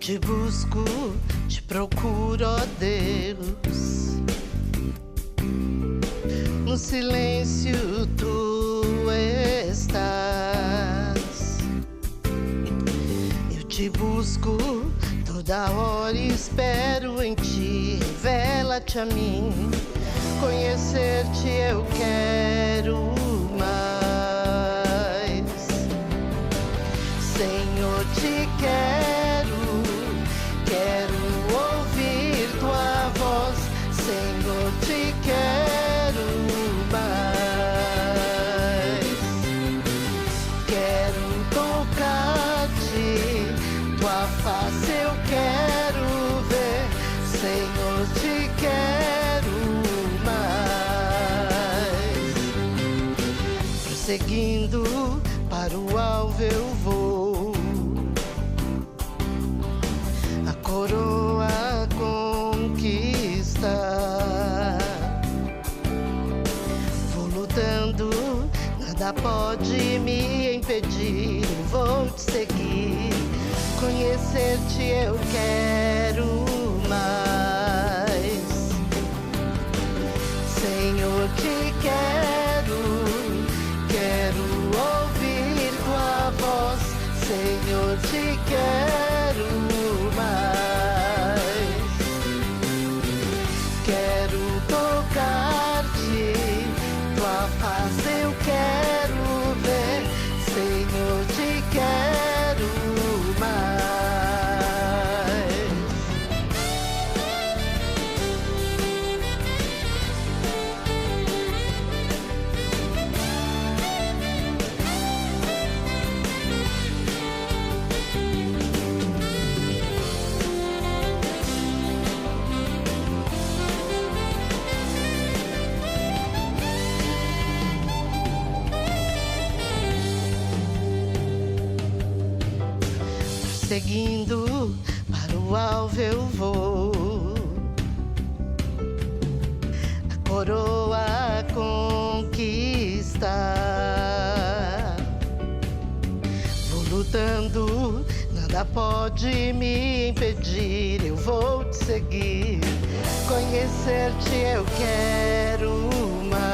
te busco, te procuro, ó Deus. No silêncio tu estás. Eu te busco toda hora e espero em ti. Revela-te a mim, conhecer-te eu quero mais. Senhor, te quero ouvir tua voz. Senhor, te quero mais. Quero tocar-te, tua face eu quero ver. Senhor, te quero mais. Prosseguindo para o alvo eu vou, a coroa conquistar. Vou lutando, nada pode me impedir. Vou te seguir, conhecer-te eu quero mais. Senhor, te quero ouvir tua voz. Senhor, te quero mais. Quero tocar-te, tua face eu quero ver. Senhor, te quero mais. Seguindo para o alvo eu vou, a coroa conquistar. Vou lutando, nada pode me impedir. Eu vou te seguir, conhecer-te eu quero mais.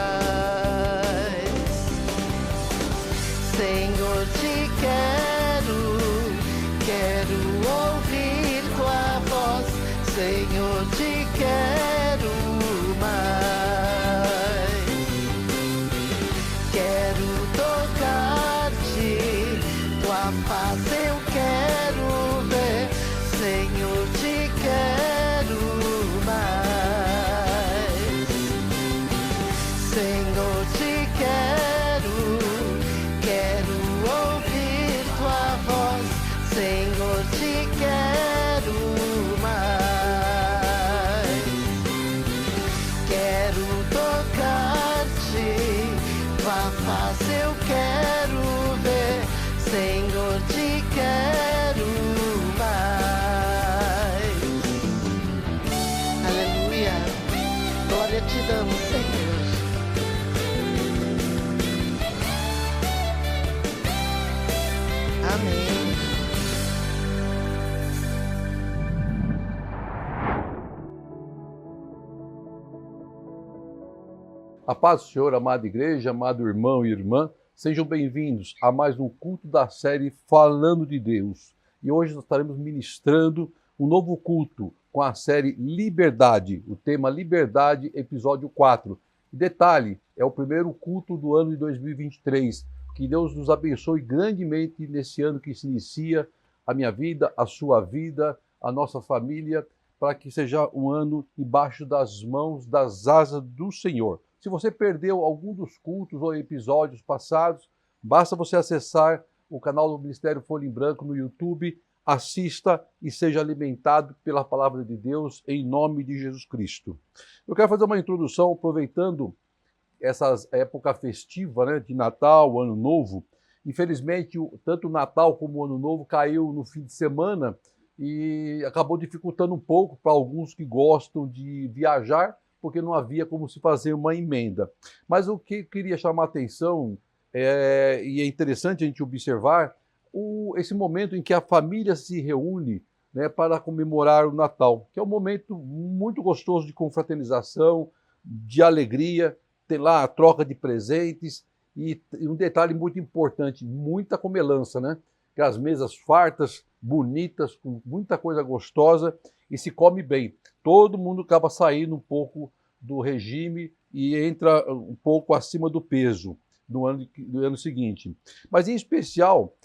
Senhor, te quero ouvir tua voz. Senhor, te quero mais. Quero tocar-te, tua face eu quero ver. Senhor, te quero mais. Senhor, te quero ouvir tua voz. Senhor, te quero mais. Quero tocar-te, tua face eu quero ver. Senhor, te quero mais. Aleluia, glória te damos, Senhor. Amém. A paz do Senhor, amada igreja, amado irmão e irmã, sejam bem-vindos a mais um culto da série Falando de Deus. E hoje nós estaremos ministrando um novo culto com a série Liberdade, o tema Liberdade, episódio 4. E detalhe, é o primeiro culto do ano de 2023. Que Deus nos abençoe grandemente nesse ano que se inicia, a minha vida, a sua vida, a nossa família, para que seja um ano embaixo das mãos, das asas do Senhor. Se você perdeu algum dos cultos ou episódios passados, basta você acessar o canal do Ministério Folha em Branco no YouTube, assista e seja alimentado pela palavra de Deus em nome de Jesus Cristo. Eu quero fazer uma introdução aproveitando essa época festiva, né, de Natal, Ano Novo. Infelizmente, tanto o Natal como o Ano Novo caiu no fim de semana e acabou dificultando um pouco para alguns que gostam de viajar, porque não havia como se fazer uma emenda. Mas o que eu queria chamar a atenção, e é interessante a gente observar, esse momento em que a família se reúne né, para comemorar o Natal, que é um momento muito gostoso de confraternização, de alegria, tem lá a troca de presentes e um detalhe muito importante, muita comelança, né? Que as mesas fartas, bonitas, com muita coisa gostosa e se come bem. Todo mundo acaba saindo um pouco do regime e entra um pouco acima do peso do ano seguinte. Mas em especial,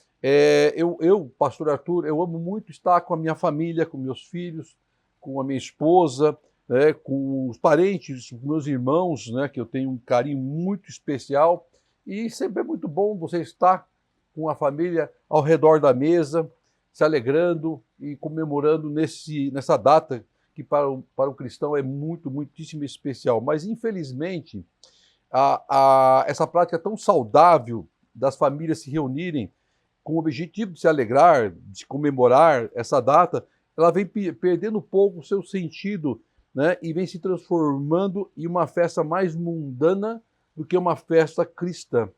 pastor Arthur, eu amo muito estar com a minha família, com meus filhos, com a minha esposa, né, com os parentes, com meus irmãos, né, que eu tenho um carinho muito especial. E sempre é muito bom você estar com a família ao redor da mesa, se alegrando e comemorando nessa data que para o cristão é muitíssimo especial. Mas, infelizmente, essa prática tão saudável das famílias se reunirem com o objetivo de se alegrar, de comemorar essa data, ela vem perdendo um pouco o seu sentido, né, e vem se transformando em uma festa mais mundana do que uma festa cristã.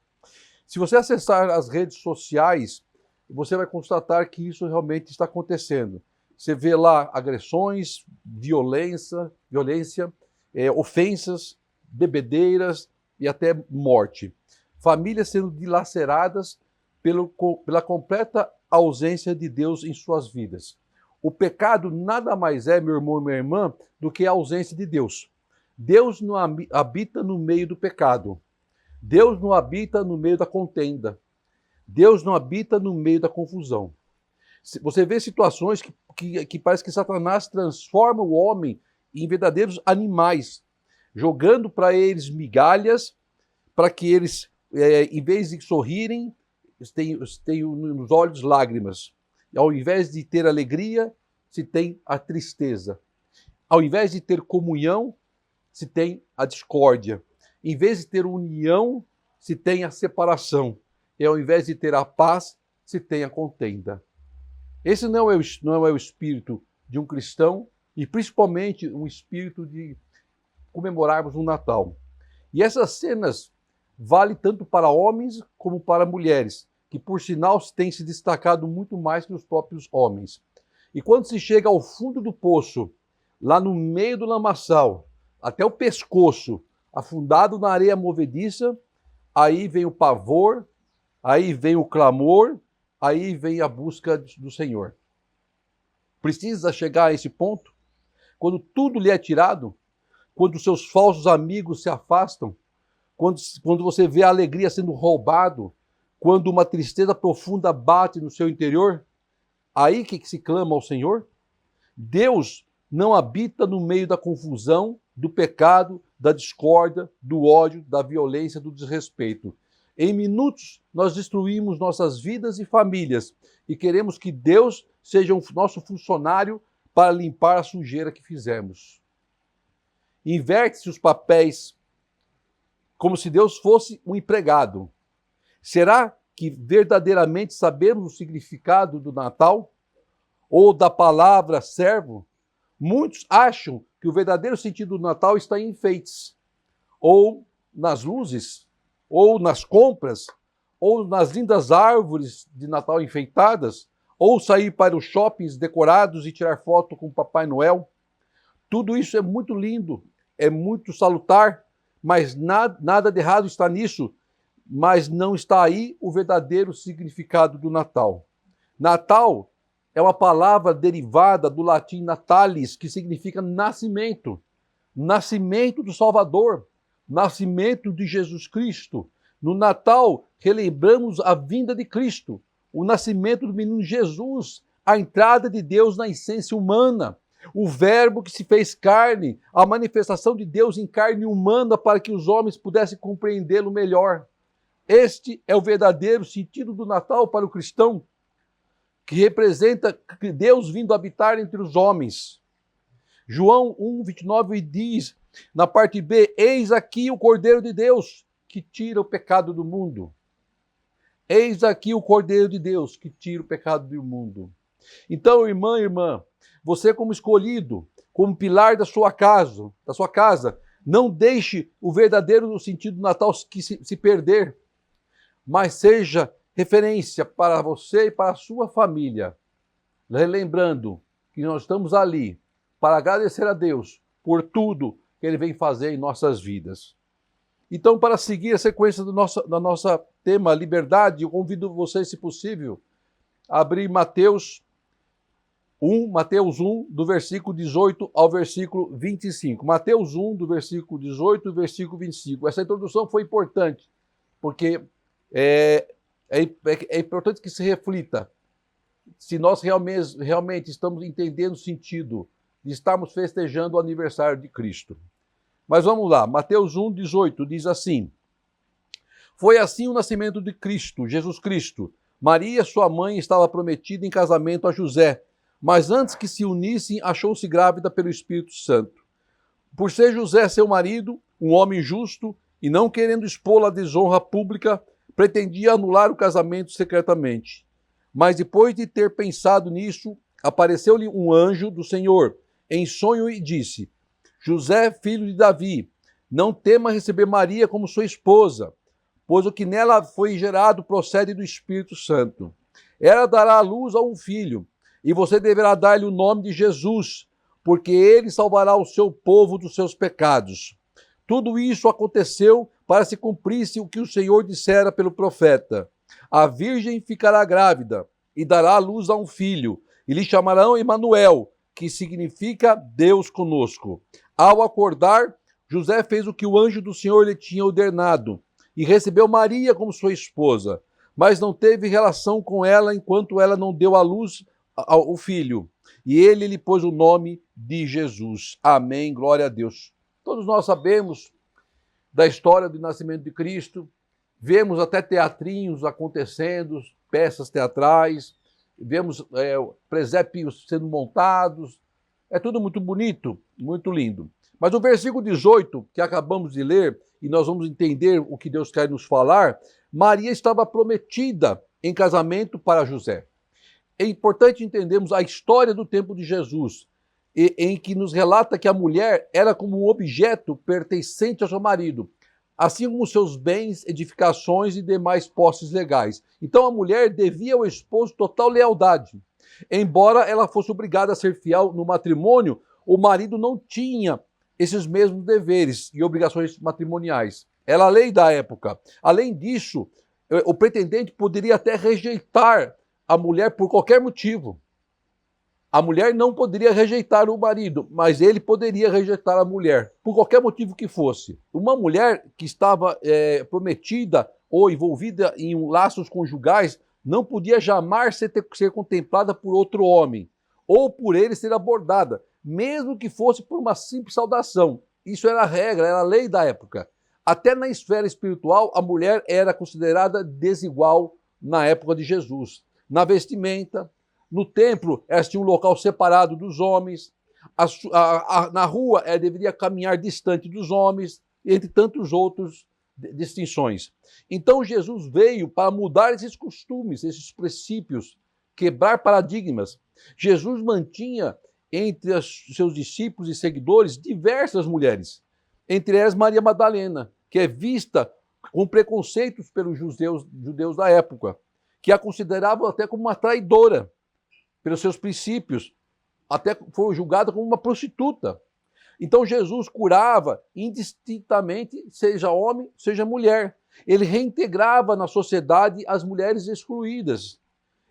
Se você acessar as redes sociais, você vai constatar que isso realmente está acontecendo. Você vê lá agressões, violência, ofensas, bebedeiras e até morte. Famílias sendo dilaceradas pela completa ausência de Deus em suas vidas. O pecado nada mais é, meu irmão e minha irmã, do que a ausência de Deus. Deus não habita no meio do pecado. Deus não habita no meio da contenda. Deus não habita no meio da confusão. Você vê situações que parece que Satanás transforma o homem em verdadeiros animais, jogando para eles migalhas, para que eles, em vez de sorrirem, tenham nos olhos lágrimas. Ao invés de ter alegria, se tem a tristeza. Ao invés de ter comunhão, se tem a discórdia. Em vez de ter união, se tem a separação. E ao invés de ter a paz, se tem a contenda. Esse não é o espírito de um cristão e principalmente um espírito de comemorarmos o Natal. E essas cenas valem tanto para homens como para mulheres, que por sinal têm se destacado muito mais que os próprios homens. E quando se chega ao fundo do poço, lá no meio do lamaçal, até o pescoço, afundado na areia movediça, aí vem o pavor, aí vem o clamor, aí vem a busca do Senhor. Precisa chegar a esse ponto? Quando tudo lhe é tirado? Quando seus falsos amigos se afastam? Quando você vê a alegria sendo roubado? Quando uma tristeza profunda bate no seu interior? Aí que se clama ao Senhor? Deus não habita no meio da confusão, do pecado, da discórdia, do ódio, da violência, do desrespeito. Em minutos, nós destruímos nossas vidas e famílias e queremos que Deus seja o nosso funcionário para limpar a sujeira que fizemos. Inverte-se os papéis como se Deus fosse um empregado. Será que verdadeiramente sabemos o significado do Natal? Ou da palavra servo? Muitos acham que o verdadeiro sentido do Natal está em enfeites, ou nas luzes, ou nas compras, ou nas lindas árvores de Natal enfeitadas, ou sair para os shoppings decorados e tirar foto com o Papai Noel. Tudo isso é muito lindo, é muito salutar, mas nada de errado está nisso, mas não está aí o verdadeiro significado do Natal. Natal é uma palavra derivada do latim natalis, que significa nascimento. Nascimento do Salvador, nascimento de Jesus Cristo. No Natal, relembramos a vinda de Cristo, o nascimento do menino Jesus, a entrada de Deus na essência humana, o verbo que se fez carne, a manifestação de Deus em carne humana para que os homens pudessem compreendê-lo melhor. Este é o verdadeiro sentido do Natal para o cristão, que representa Deus vindo habitar entre os homens. João 1:29 diz, na parte B, eis aqui o Cordeiro de Deus, que tira o pecado do mundo. Eis aqui o Cordeiro de Deus, que tira o pecado do mundo. Então, irmã, você como escolhido, como pilar da sua casa, não deixe o verdadeiro sentido do Natal se perder, mas seja referência para você e para a sua família. Relembrando que nós estamos ali para agradecer a Deus por tudo que Ele vem fazer em nossas vidas. Então, para seguir a sequência do nosso tema liberdade, eu convido você, se possível, a abrir Mateus 1, do versículo 18 ao versículo 25. Mateus 1, do versículo 18 ao versículo 25. Essa introdução foi importante, porque é importante que se reflita se nós realmente estamos entendendo o sentido de estarmos festejando o aniversário de Cristo. Mas vamos lá, Mateus 1, 18 diz assim: Foi assim o nascimento de Cristo, Jesus Cristo. Maria, sua mãe, estava prometida em casamento a José, mas antes que se unissem, achou-se grávida pelo Espírito Santo. Por ser José seu marido, um homem justo, e não querendo expô-la à desonra pública, pretendia anular o casamento secretamente. Mas depois de ter pensado nisso, apareceu-lhe um anjo do Senhor, em sonho, e disse: José, filho de Davi, não tema receber Maria como sua esposa, pois o que nela foi gerado procede do Espírito Santo. Ela dará à luz a um filho, e você deverá dar-lhe o nome de Jesus, porque ele salvará o seu povo dos seus pecados. Tudo isso aconteceu para se cumprisse o que o Senhor dissera pelo profeta. A virgem ficará grávida e dará à luz a um filho, e lhe chamarão Emanuel, que significa Deus conosco. Ao acordar, José fez o que o anjo do Senhor lhe tinha ordenado, e recebeu Maria como sua esposa, mas não teve relação com ela enquanto ela não deu à luz ao filho. E ele lhe pôs o nome de Jesus. Amém, glória a Deus. Todos nós sabemos da história do nascimento de Cristo, vemos até teatrinhos acontecendo, peças teatrais, vemos presépios sendo montados, é tudo muito bonito, muito lindo. Mas o versículo 18, que acabamos de ler, e nós vamos entender o que Deus quer nos falar, Maria estava prometida em casamento para José. É importante entendermos a história do tempo de Jesus, em que nos relata que a mulher era como um objeto pertencente ao seu marido, assim como seus bens, edificações e demais posses legais. Então a mulher devia ao esposo total lealdade. Embora ela fosse obrigada a ser fiel no matrimônio, o marido não tinha esses mesmos deveres e obrigações matrimoniais. Era a lei da época. Além disso, o pretendente poderia até rejeitar a mulher por qualquer motivo. A mulher não poderia rejeitar o marido, mas ele poderia rejeitar a mulher, por qualquer motivo que fosse. Uma mulher que estava prometida ou envolvida em laços conjugais não podia jamais ser contemplada por outro homem, ou por ele ser abordada, mesmo que fosse por uma simples saudação. Isso era a regra, era a lei da época. Até na esfera espiritual, a mulher era considerada desigual na época de Jesus. Na vestimenta, no templo, ela tinha um local separado dos homens. Na rua, ela deveria caminhar distante dos homens, entre tantos outros distinções. Então, Jesus veio para mudar esses costumes, esses princípios, quebrar paradigmas. Jesus mantinha entre seus discípulos e seguidores diversas mulheres, entre elas Maria Madalena, que é vista com preconceitos pelos judeus da época, que a consideravam até como uma traidora pelos seus princípios, até foi julgada como uma prostituta. Então Jesus curava indistintamente, seja homem, seja mulher. Ele reintegrava na sociedade as mulheres excluídas.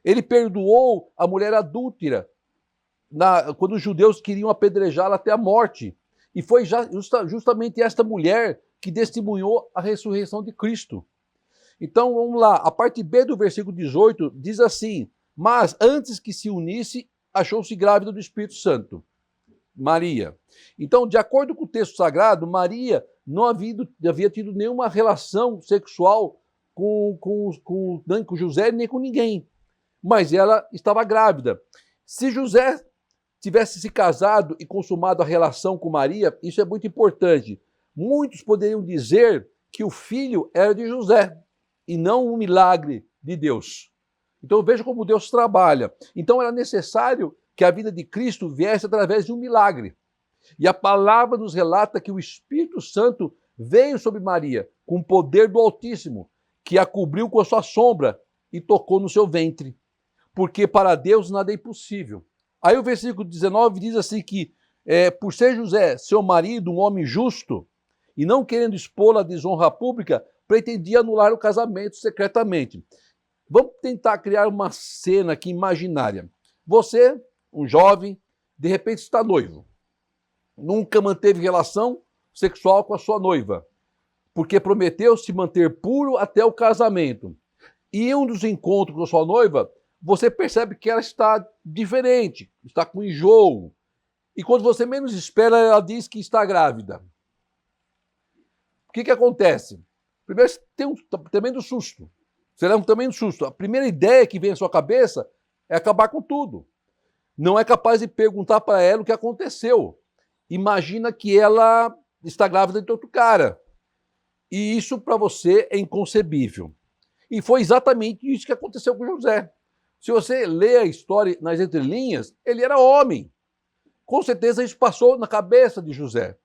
Ele perdoou a mulher adúltera, quando os judeus queriam apedrejá-la até a morte. E foi justamente esta mulher que testemunhou a ressurreição de Cristo. Então vamos lá, a parte B do versículo 18 diz assim: mas antes que se unisse, achou-se grávida do Espírito Santo. Maria. Então, de acordo com o texto sagrado, Maria não havia tido nenhuma relação sexual com José nem com ninguém. Mas ela estava grávida. Se José tivesse se casado e consumado a relação com Maria, isso é muito importante. Muitos poderiam dizer que o filho era de José e não um milagre de Deus. Então veja como Deus trabalha. Então era necessário que a vida de Cristo viesse através de um milagre. E a palavra nos relata que o Espírito Santo veio sobre Maria com o poder do Altíssimo, que a cobriu com a sua sombra e tocou no seu ventre. Porque para Deus nada é impossível. Aí o versículo 19 diz assim que, por ser José, seu marido, um homem justo, e não querendo expô-la à desonra pública, pretendia anular o casamento secretamente. Vamos tentar criar uma cena aqui imaginária. Você, um jovem, de repente está noivo. Nunca manteve relação sexual com a sua noiva, porque prometeu se manter puro até o casamento. E em um dos encontros com a sua noiva, você percebe que ela está diferente, está com enjoo. E quando você menos espera, ela diz que está grávida. O que acontece? Primeiro, você tem um tremendo susto. Você leva um tremendo susto. A primeira ideia que vem à sua cabeça é acabar com tudo. Não é capaz de perguntar para ela o que aconteceu. Imagina que ela está grávida de outro cara. E isso para você é inconcebível. E foi exatamente isso que aconteceu com José. Se você lê a história nas entrelinhas, ele era homem. Com certeza isso passou na cabeça de José.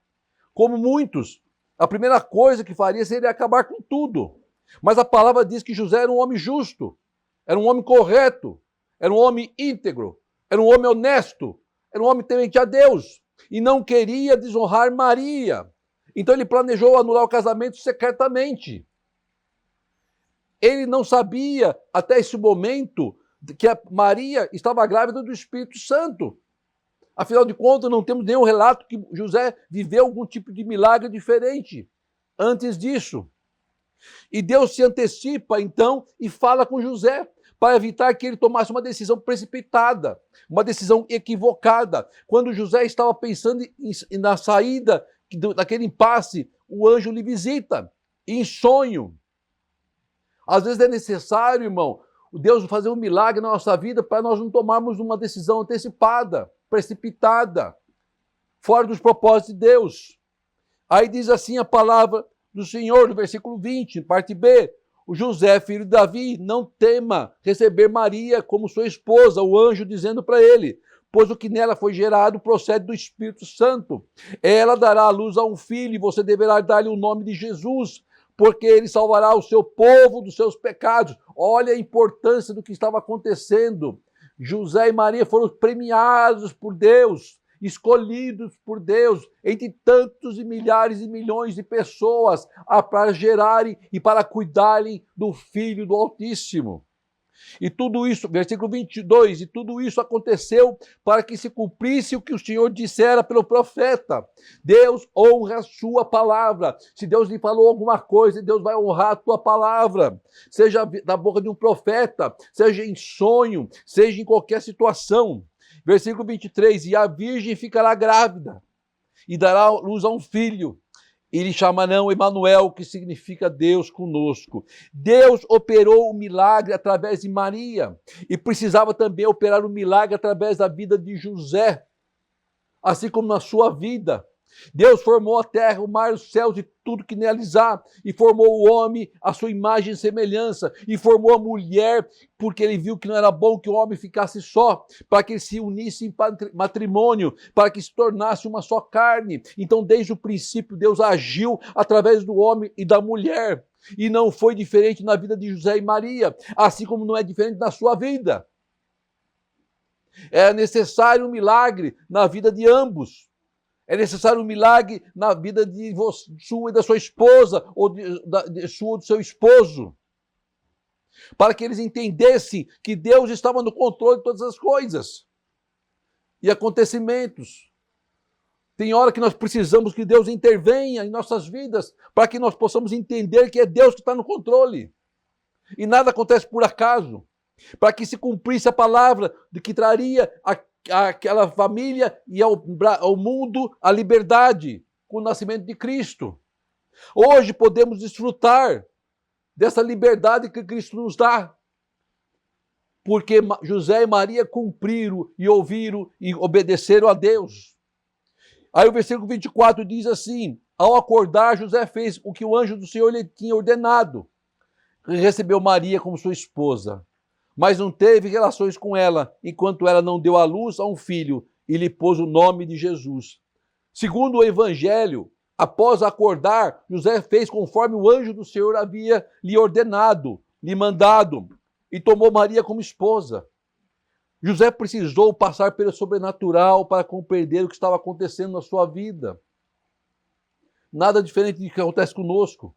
Como muitos, a primeira coisa que faria seria acabar com tudo. Mas a palavra diz que José era um homem justo, era um homem correto, era um homem íntegro, era um homem honesto, era um homem temente a Deus e não queria desonrar Maria. Então ele planejou anular o casamento secretamente. Ele não sabia até esse momento que a Maria estava grávida do Espírito Santo. Afinal de contas, não temos nenhum relato que José viveu algum tipo de milagre diferente antes disso. E Deus se antecipa, então, e fala com José para evitar que ele tomasse uma decisão precipitada, uma decisão equivocada. Quando José estava pensando na saída daquele impasse, o anjo lhe visita, em sonho. Às vezes é necessário, irmão, Deus fazer um milagre na nossa vida para nós não tomarmos uma decisão antecipada, precipitada, fora dos propósitos de Deus. Aí diz assim a palavra do Senhor, no versículo 20, parte B, o José, filho de Davi, não tema receber Maria como sua esposa, o anjo dizendo para ele, pois o que nela foi gerado procede do Espírito Santo. Ela dará à luz a um filho e você deverá dar-lhe o nome de Jesus, porque ele salvará o seu povo dos seus pecados. Olha a importância do que estava acontecendo. José e Maria foram premiados por Deus, escolhidos por Deus, entre tantos e milhares e milhões de pessoas para gerarem e para cuidarem do Filho do Altíssimo. E tudo isso, versículo 22, e tudo isso aconteceu para que se cumprisse o que o Senhor dissera pelo profeta. Deus honra a sua palavra. Se Deus lhe falou alguma coisa, Deus vai honrar a tua palavra. Seja da boca de um profeta, seja em sonho, seja em qualquer situação. Versículo 23, e a virgem ficará grávida e dará luz a um filho. E lhe chamarão Emanuel, que significa Deus conosco. Deus operou o milagre através de Maria e precisava também operar o milagre através da vida de José, assim como na sua vida. Deus formou a terra, o mar, os céus e tudo que neles há, e formou o homem à sua imagem e semelhança, e formou a mulher, porque ele viu que não era bom que o homem ficasse só, para que eles se unissem em matrimônio, para que se tornasse uma só carne. Então, desde o princípio, Deus agiu através do homem e da mulher, e não foi diferente na vida de José e Maria, assim como não é diferente na sua vida. É necessário um milagre na vida de ambos. É necessário um milagre na vida de sua e da sua esposa, ou de sua ou do seu esposo, para que eles entendessem que Deus estava no controle de todas as coisas e acontecimentos. Tem hora que nós precisamos que Deus intervenha em nossas vidas, para que nós possamos entender que é Deus que está no controle. E nada acontece por acaso. Para que se cumprisse a palavra de que traria àquela família e ao mundo a liberdade com o nascimento de Cristo. Hoje podemos desfrutar dessa liberdade que Cristo nos dá, porque José e Maria cumpriram e ouviram e obedeceram a Deus. Aí o versículo 24 diz assim, ao acordar, José fez o que o anjo do Senhor lhe tinha ordenado. Recebeu Maria como sua esposa, mas não teve relações com ela, enquanto ela não deu à luz a um filho e lhe pôs o nome de Jesus. Segundo o Evangelho, após acordar, José fez conforme o anjo do Senhor havia lhe ordenado, lhe mandado, e tomou Maria como esposa. José precisou passar pelo sobrenatural para compreender o que estava acontecendo na sua vida. Nada diferente do que acontece conosco.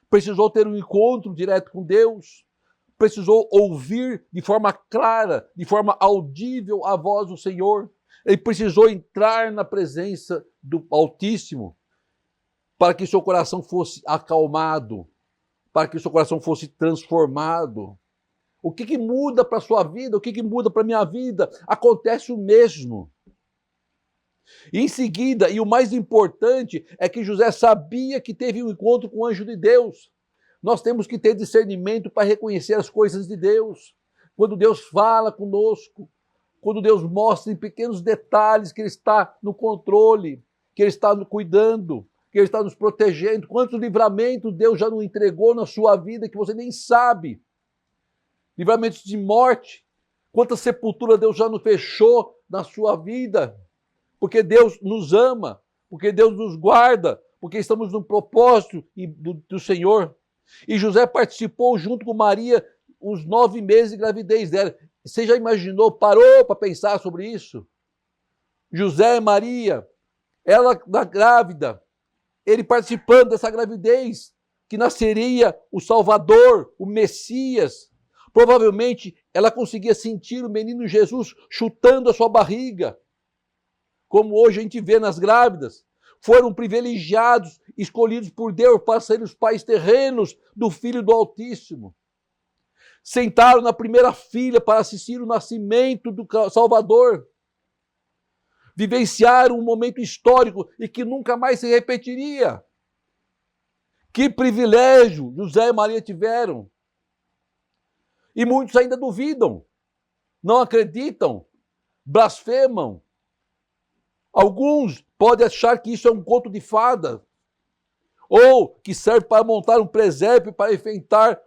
Precisou ter um encontro direto com Deus. Precisou ouvir de forma clara, de forma audível a voz do Senhor. Ele precisou entrar na presença do Altíssimo para que seu coração fosse acalmado, para que seu coração fosse transformado. O que muda para a sua vida? O que muda para a minha vida? Acontece o mesmo. E em seguida, e o mais importante, é que José sabia que teve um encontro com o anjo de Deus. Nós temos que ter discernimento para reconhecer as coisas de Deus. Quando Deus fala conosco, quando Deus mostra em pequenos detalhes que Ele está no controle, que Ele está cuidando, que Ele está nos protegendo. Quantos livramentos Deus já não entregou na sua vida que você nem sabe? Livramentos de morte. Quanta sepultura Deus já não fechou na sua vida. Porque Deus nos ama, porque Deus nos guarda, porque estamos no propósito do Senhor. E José participou junto com Maria os 9 meses de gravidez dela. Você já imaginou, parou para pensar sobre isso? José e Maria, ela grávida, ele participando dessa gravidez, que nasceria o Salvador, o Messias. Provavelmente ela conseguia sentir o menino Jesus chutando a sua barriga, como hoje a gente vê nas grávidas. Foram privilegiados, escolhidos por Deus para serem os pais terrenos do Filho do Altíssimo. Sentaram na primeira fila para assistir o nascimento do Salvador. Vivenciaram um momento histórico e que nunca mais se repetiria. Que privilégio José e Maria tiveram. E muitos ainda duvidam, não acreditam, blasfemam. Alguns podem achar que isso é um conto de fada, ou que serve para montar um presépio para enfeitar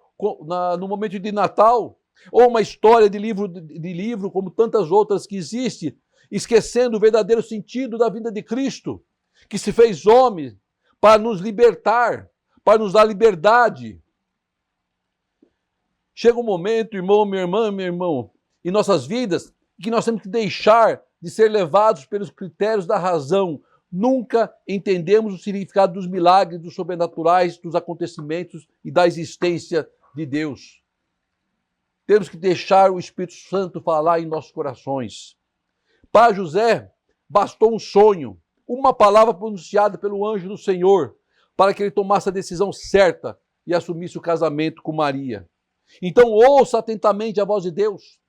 no momento de Natal, ou uma história de livro como tantas outras que existem, esquecendo o verdadeiro sentido da vinda de Cristo, que se fez homem para nos libertar, para nos dar liberdade. Chega um momento, irmão, minha irmã, meu irmão, em nossas vidas, que nós temos que deixar de ser levados pelos critérios da razão. Nunca entendemos o significado dos milagres, dos sobrenaturais, dos acontecimentos e da existência de Deus. Temos que deixar o Espírito Santo falar em nossos corações. Para José, bastou um sonho, uma palavra pronunciada pelo anjo do Senhor, para que ele tomasse a decisão certa e assumisse o casamento com Maria. Então ouça atentamente a voz de Deus,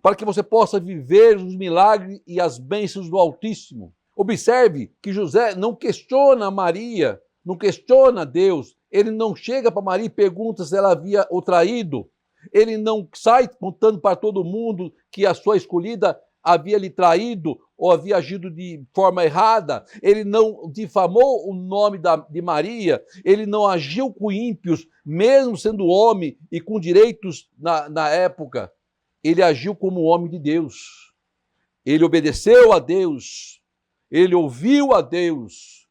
para que você possa viver os milagres e as bênçãos do Altíssimo. Observe que José não questiona Maria, não questiona Deus. Ele não chega para Maria e pergunta se ela havia o traído. Ele não sai contando para todo mundo que a sua escolhida havia lhe traído ou havia agido de forma errada. Ele não difamou o nome de Maria. Ele não agiu com ímpios, mesmo sendo homem e com direitos na época. Ele agiu como homem de Deus. Ele obedeceu a Deus. Ele ouviu a Deus.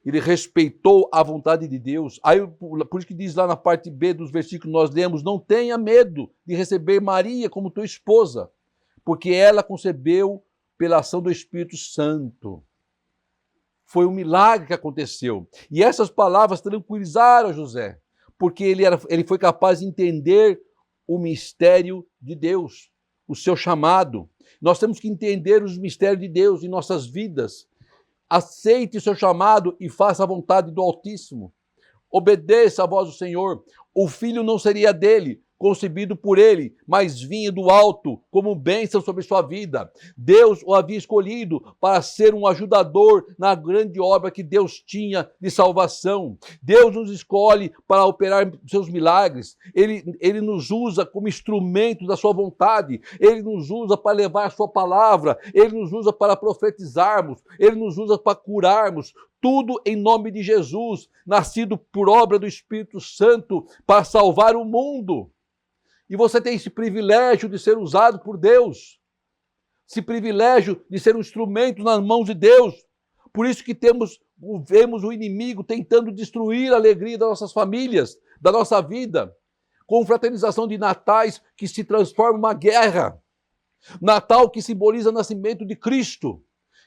Ele respeitou a vontade de Deus. Aí, por isso que diz lá na parte B dos versículos que nós lemos, não tenha medo de receber Maria como tua esposa, porque ela concebeu pela ação do Espírito Santo. Foi um milagre que aconteceu. E essas palavras tranquilizaram José, porque ele foi capaz de entender o mistério de Deus, o seu chamado. Nós temos que entender os mistérios de Deus em nossas vidas. Aceite o seu chamado e faça a vontade do Altíssimo. Obedeça à voz do Senhor. O filho não seria dele, concebido por ele, mas vinha do alto como bênção sobre sua vida. Deus o havia escolhido para ser um ajudador na grande obra que Deus tinha de salvação. Deus nos escolhe para operar seus milagres. Ele nos usa como instrumento da sua vontade. Ele nos usa para levar a sua palavra. Ele nos usa para profetizarmos. Ele nos usa para curarmos. Tudo em nome de Jesus, nascido por obra do Espírito Santo para salvar o mundo. E você tem esse privilégio de ser usado por Deus. Esse privilégio de ser um instrumento nas mãos de Deus. Por isso que vemos o inimigo tentando destruir a alegria das nossas famílias, da nossa vida. Com fraternização de natais que se transforma em uma guerra. Natal que simboliza o nascimento de Cristo,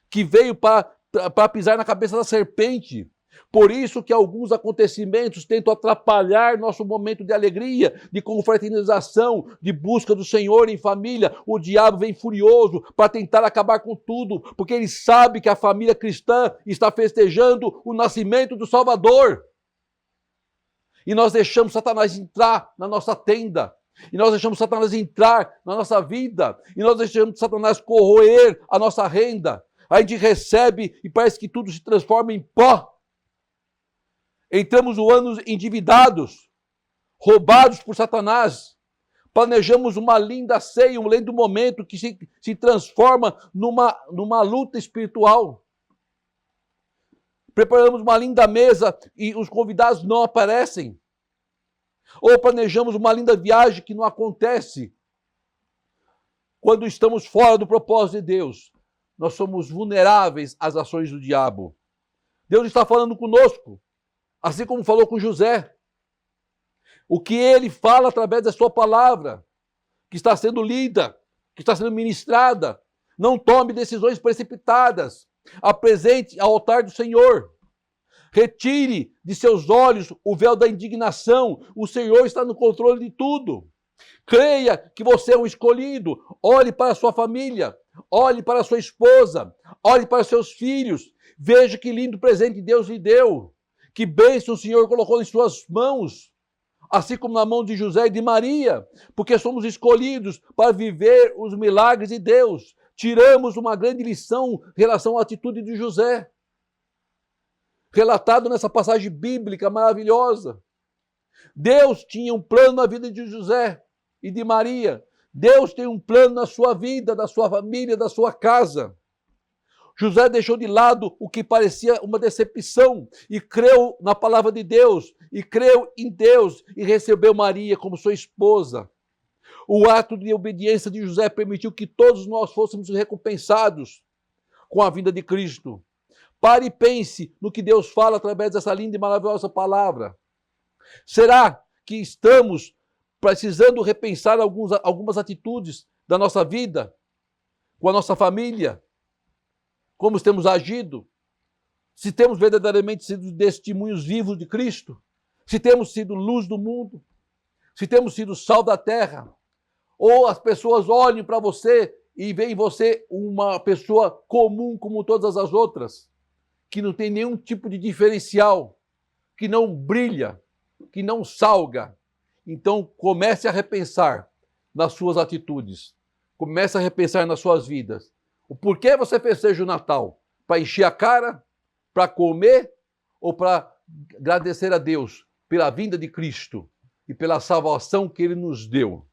que veio para pisar na cabeça da serpente. Por isso que alguns acontecimentos tentam atrapalhar nosso momento de alegria, de confraternização, de busca do Senhor em família. O diabo vem furioso para tentar acabar com tudo, porque ele sabe que a família cristã está festejando o nascimento do Salvador. E nós deixamos Satanás entrar na nossa tenda, e nós deixamos Satanás entrar na nossa vida, e nós deixamos Satanás corroer a nossa renda. A gente recebe e parece que tudo se transforma em pó. Entramos no ano endividados, roubados por Satanás. Planejamos uma linda ceia, um lindo momento que se transforma numa luta espiritual. Preparamos uma linda mesa e os convidados não aparecem. Ou planejamos uma linda viagem que não acontece. Quando estamos fora do propósito de Deus, nós somos vulneráveis às ações do diabo. Deus está falando conosco, assim como falou com José. O que ele fala através da sua palavra, que está sendo lida, que está sendo ministrada. Não tome decisões precipitadas. Apresente ao altar do Senhor. Retire de seus olhos o véu da indignação. O Senhor está no controle de tudo. Creia que você é um escolhido. Olhe para a sua família. Olhe para a sua esposa. Olhe para seus filhos. Veja que lindo presente Deus lhe deu. Que bênção o Senhor colocou em suas mãos. Assim como na mão de José e de Maria. Porque somos escolhidos para viver os milagres de Deus. Tiramos uma grande lição em relação à atitude de José. Relatado nessa passagem bíblica maravilhosa. Deus tinha um plano na vida de José e de Maria. Deus tem um plano na sua vida, da sua família, da sua casa. José deixou de lado o que parecia uma decepção e creu na palavra de Deus, e creu em Deus e recebeu Maria como sua esposa. O ato de obediência de José permitiu que todos nós fôssemos recompensados com a vinda de Cristo. Pare e pense no que Deus fala através dessa linda e maravilhosa palavra. Será que estamos precisando repensar algumas atitudes da nossa vida, com a nossa família? Como temos agido? Se temos verdadeiramente sido testemunhos vivos de Cristo? Se temos sido luz do mundo? Se temos sido sal da terra? Ou as pessoas olham para você e veem em você uma pessoa comum como todas as outras, que não tem nenhum tipo de diferencial, que não brilha, que não salga. Então comece a repensar nas suas atitudes, comece a repensar nas suas vidas. O porquê você festeja o Natal? Para encher a cara? Para comer? Ou para agradecer a Deus pela vinda de Cristo e pela salvação que Ele nos deu?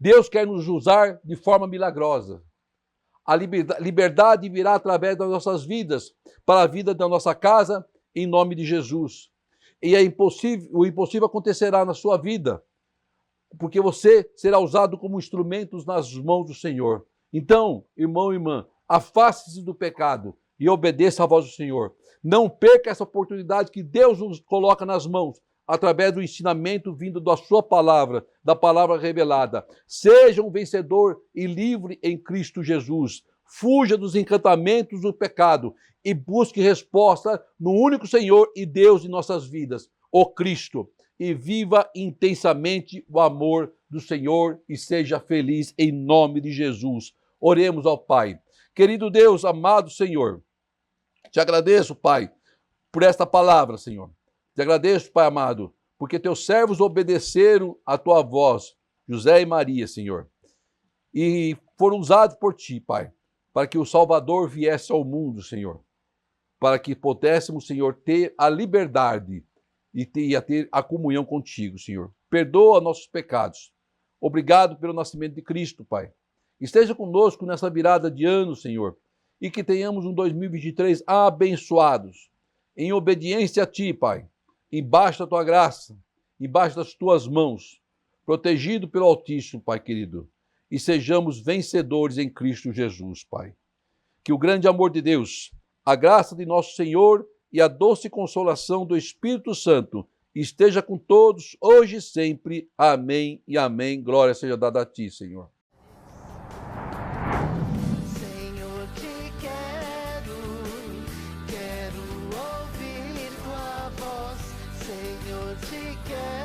Deus quer nos usar de forma milagrosa. A liberdade virá através das nossas vidas, para a vida da nossa casa, em nome de Jesus. E o impossível acontecerá na sua vida, porque você será usado como instrumentos nas mãos do Senhor. Então, irmão e irmã, afaste-se do pecado e obedeça à voz do Senhor. Não perca essa oportunidade que Deus nos coloca nas mãos, através do ensinamento vindo da sua palavra, da palavra revelada. Seja um vencedor e livre em Cristo Jesus. Fuja dos encantamentos do pecado e busque resposta no único Senhor e Deus de nossas vidas, o Cristo. E viva intensamente o amor do Senhor e seja feliz em nome de Jesus. Oremos ao Pai. Querido Deus, amado Senhor, te agradeço, Pai, por esta palavra, Senhor. Te agradeço, Pai amado, porque teus servos obedeceram a tua voz, José e Maria, Senhor, e foram usados por ti, Pai, para que o Salvador viesse ao mundo, Senhor, para que pudéssemos, Senhor, ter a liberdade e ter a comunhão contigo, Senhor. Perdoa nossos pecados. Obrigado pelo nascimento de Cristo, Pai. Esteja conosco nessa virada de ano, Senhor, e que tenhamos um 2023 abençoados, em obediência a ti, Pai, embaixo da tua graça, embaixo das tuas mãos, protegido pelo Altíssimo, Pai querido, e sejamos vencedores em Cristo Jesus, Pai. Que o grande amor de Deus, a graça de nosso Senhor e a doce consolação do Espírito Santo esteja com todos, hoje e sempre. Amém e amém. Glória seja dada a ti, Senhor. se quer.